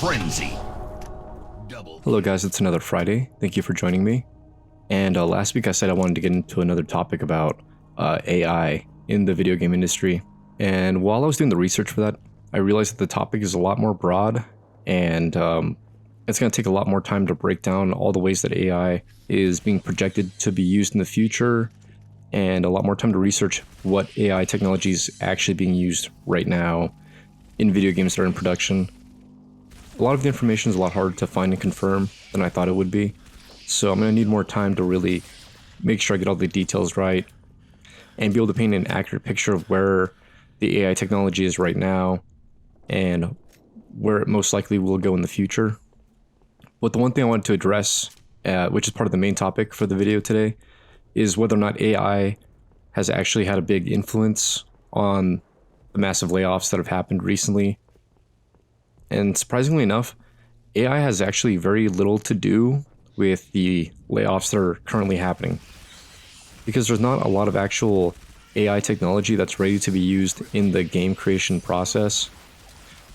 frenzy. Hello guys, it's another Friday. Thank you for joining me. And last week I said I wanted to get into another topic about AI in the video game industry. And while I was doing the research for that, I realized that the topic is a lot more broad and it's going to take a lot more time to break down all the ways that AI is being projected to be used in the future, and a lot more time to research what AI technology is actually being used right now in video games that are in production. A lot of the information is a lot harder to find and confirm than I thought it would be, so I'm going to need more time to really make sure I get all the details right and be able to paint an accurate picture of where the AI technology is right now and where it most likely will go in the future. But the one thing I wanted to address, which is part of the main topic for the video today, is whether or not AI has actually had a big influence on the massive layoffs that have happened recently. And surprisingly enough, AI has actually very little to do with the layoffs that are currently happening, because there's not a lot of actual AI technology that's ready to be used in the game creation process.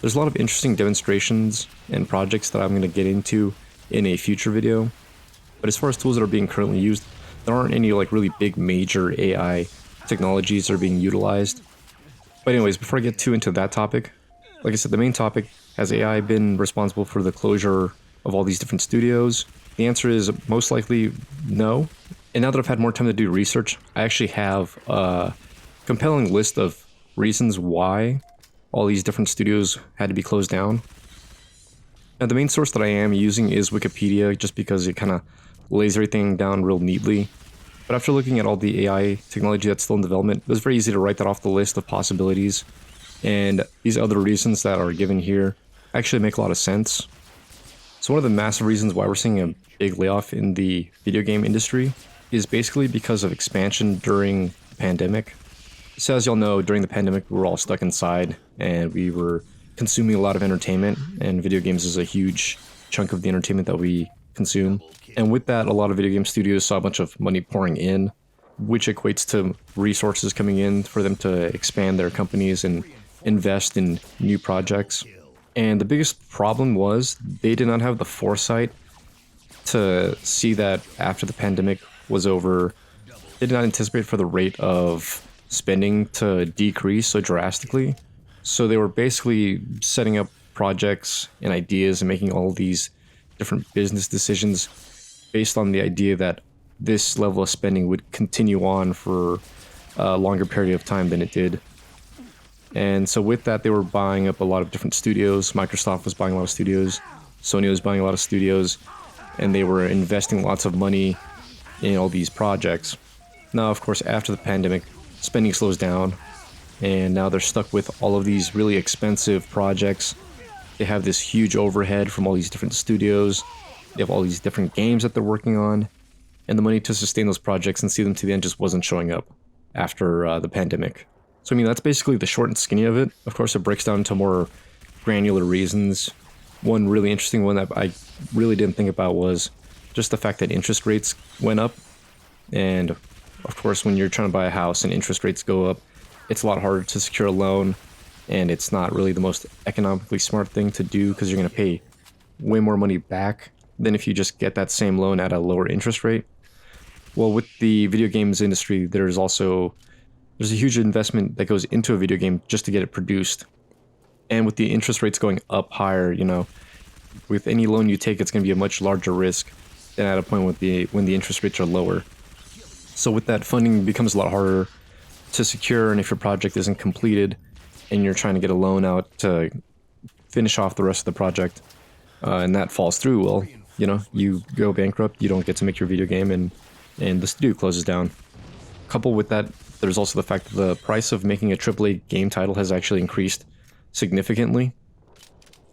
There's a lot of interesting demonstrations and projects that I'm going to get into in a future video, but as far as tools that are being currently used, there aren't any like really big major AI technologies that are being utilized. But anyways, before I get too into that topic, like I said, the main topic, has AI been responsible for the closure of all these different studios? The answer is most likely no. And now that I've had more time to do research, I actually have a compelling list of reasons why all these different studios had to be closed down. Now, the main source that I am using is Wikipedia, just because it kind of lays everything down real neatly. But after looking at all the AI technology that's still in development, it was very easy to write that off the list of possibilities. And these other reasons that are given here actually make a lot of sense. So one of the massive reasons why we're seeing a big layoff in the video game industry is basically because of expansion during the pandemic. So as y'all know, during the pandemic, we were all stuck inside and we were consuming a lot of entertainment, and video games is a huge chunk of the entertainment that we consume. And with that, a lot of video game studios saw a bunch of money pouring in, which equates to resources coming in for them to expand their companies and invest in new projects. And the biggest problem was they did not have the foresight to see that after the pandemic was over, they did not anticipate for the rate of spending to decrease so drastically. So they were basically setting up projects and ideas and making all these different business decisions based on the idea that this level of spending would continue on for a longer period of time than it did. And so with that, they were buying up a lot of different studios. Microsoft was buying a lot of studios. Sony was buying a lot of studios. And they were investing lots of money in all these projects. Now, of course, after the pandemic, spending slows down. And now they're stuck with all of these really expensive projects. They have this huge overhead from all these different studios. They have all these different games that they're working on. And the money to sustain those projects and see them to the end just wasn't showing up after the pandemic. So, I mean, that's basically the short and skinny of it. Of course, it breaks down to more granular reasons. One really interesting one that I really didn't think about was just the fact that interest rates went up. And, of course, when you're trying to buy a house and interest rates go up, it's a lot harder to secure a loan. And it's not really the most economically smart thing to do because you're going to pay way more money back than if you just get that same loan at a lower interest rate. Well, with the video games industry, there's a huge investment that goes into a video game just to get it produced. And with the interest rates going up higher, you know, with any loan you take, it's going to be a much larger risk than at a point when the interest rates are lower. So with that, funding becomes a lot harder to secure, and if your project isn't completed and you're trying to get a loan out to finish off the rest of the project, and that falls through, well, you know, you go bankrupt, you don't get to make your video game, and the studio closes down. Coupled with that, there's also the fact that the price of making a AAA game title has actually increased significantly.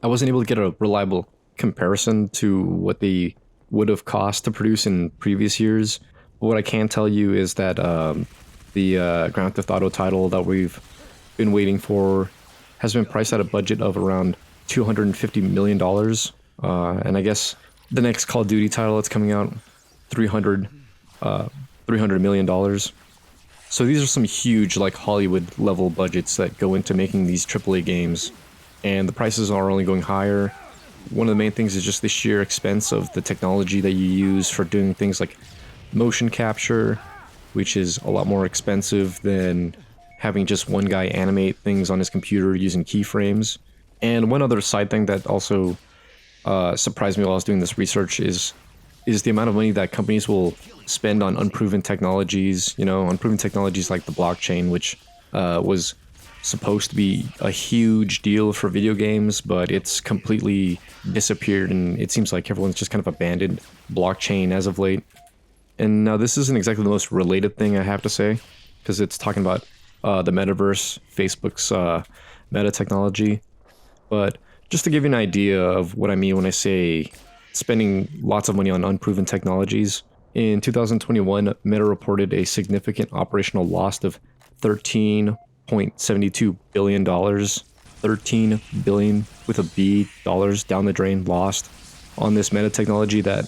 I wasn't able to get a reliable comparison to what they would have cost to produce in previous years. But what I can tell you is that the Grand Theft Auto title that we've been waiting for has been priced at a budget of around $250 million. And I guess the next Call of Duty title that's coming out, $300 million. So these are some huge, like, Hollywood level budgets that go into making these AAA games, and the prices are only going higher. one of the main things is just the sheer expense of the technology that you use for doing things like motion capture, which is a lot more expensive than having just one guy animate things on his computer using keyframes. And one other side thing that also surprised me while I was doing this research is the amount of money that companies will spend on unproven technologies, unproven technologies like the blockchain, which was supposed to be a huge deal for video games, but it's completely disappeared, and it seems like everyone's just kind of abandoned blockchain as of late. And now this isn't exactly the most related thing I have to say, because it's talking about the metaverse, Facebook's meta technology. But just to give you an idea of what I mean when I say spending lots of money on unproven technologies, in 2021, Meta reported a significant operational loss of $13.72 billion. $13 billion with a B dollars down the drain lost on this meta technology that,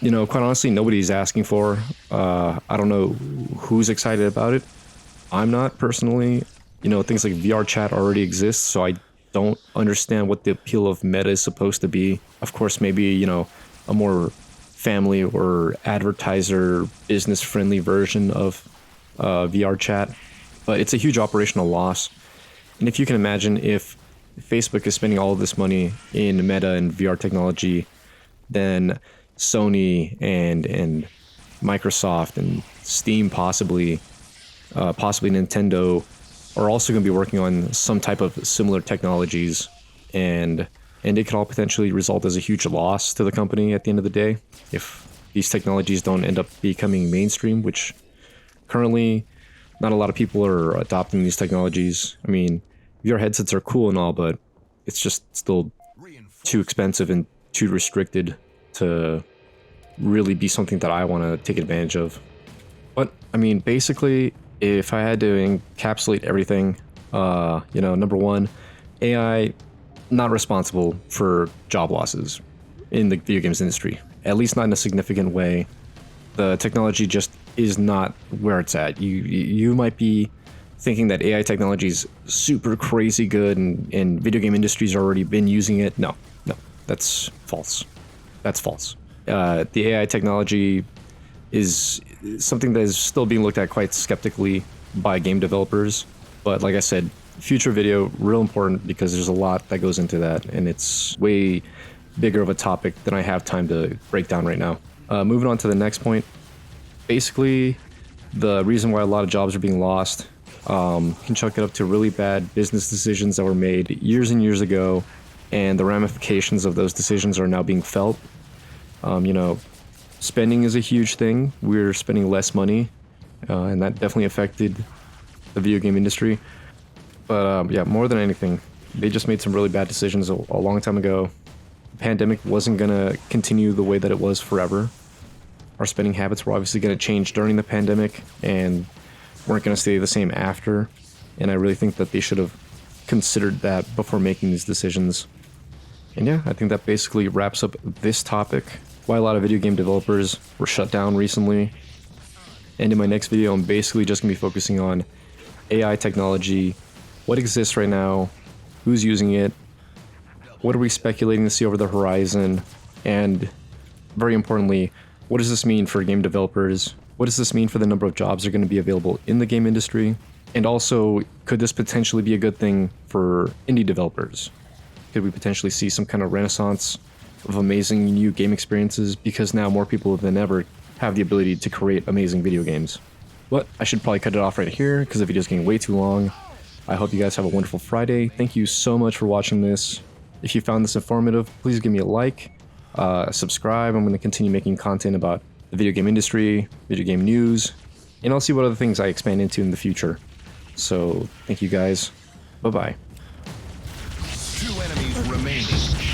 quite honestly, nobody's asking for. I don't know who's excited about it. I'm not personally. Things like VR chat already exist, so I don't understand what the appeal of Meta is supposed to be. Of course, maybe, a more family or advertiser business friendly version of VR chat, but it's a huge operational loss. And if you can imagine, if Facebook is spending all of this money in Meta and VR technology, then Sony and Microsoft and Steam possibly Nintendo are also going to be working on some type of similar technologies, and it could all potentially result as a huge loss to the company at the end of the day if these technologies don't end up becoming mainstream, which currently not a lot of people are adopting these technologies. I mean, VR headsets are cool and all, but it's just still too expensive and too restricted to really be something that I want to take advantage of. But I mean, basically, if I had to encapsulate everything, number one, AI not responsible for job losses in the video games industry, at least not in a significant way. The technology just is not where it's at. You might be thinking that AI technology is super crazy good and video game industry's already been using it. No, that's false. That's false. The AI technology is something that is still being looked at quite skeptically by game developers. But like I said, future video, real important because there's a lot that goes into that, and it's way bigger of a topic than I have time to break down right now. Moving on to the next point. Basically, the reason why a lot of jobs are being lost can chalk it up to really bad business decisions that were made years and years ago, and the ramifications of those decisions are now being felt. Spending is a huge thing. We're spending less money, and that definitely affected the video game industry. But more than anything, they just made some really bad decisions a long time ago. The pandemic wasn't going to continue the way that it was forever. Our spending habits were obviously going to change during the pandemic and weren't going to stay the same after. And I really think that they should have considered that before making these decisions. And yeah, I think that basically wraps up this topic. Why a lot of video game developers were shut down recently. And in my next video, I'm basically just going to be focusing on AI technology, what exists right now, who's using it, what are we speculating to see over the horizon, and very importantly, what does this mean for game developers? What does this mean for the number of jobs that are going to be available in the game industry? And also, could this potentially be a good thing for indie developers? Could we potentially see some kind of renaissance of amazing new game experiences because now more people than ever have the ability to create amazing video games? But I should probably cut it off right here because the video's getting way too long. I hope you guys have a wonderful Friday. Thank you so much for watching this. If you found this informative, please give me a like, subscribe. I'm going to continue making content about the video game industry, video game news, and I'll see what other things I expand into in the future. So thank you guys. Bye-bye. 2 enemies remaining.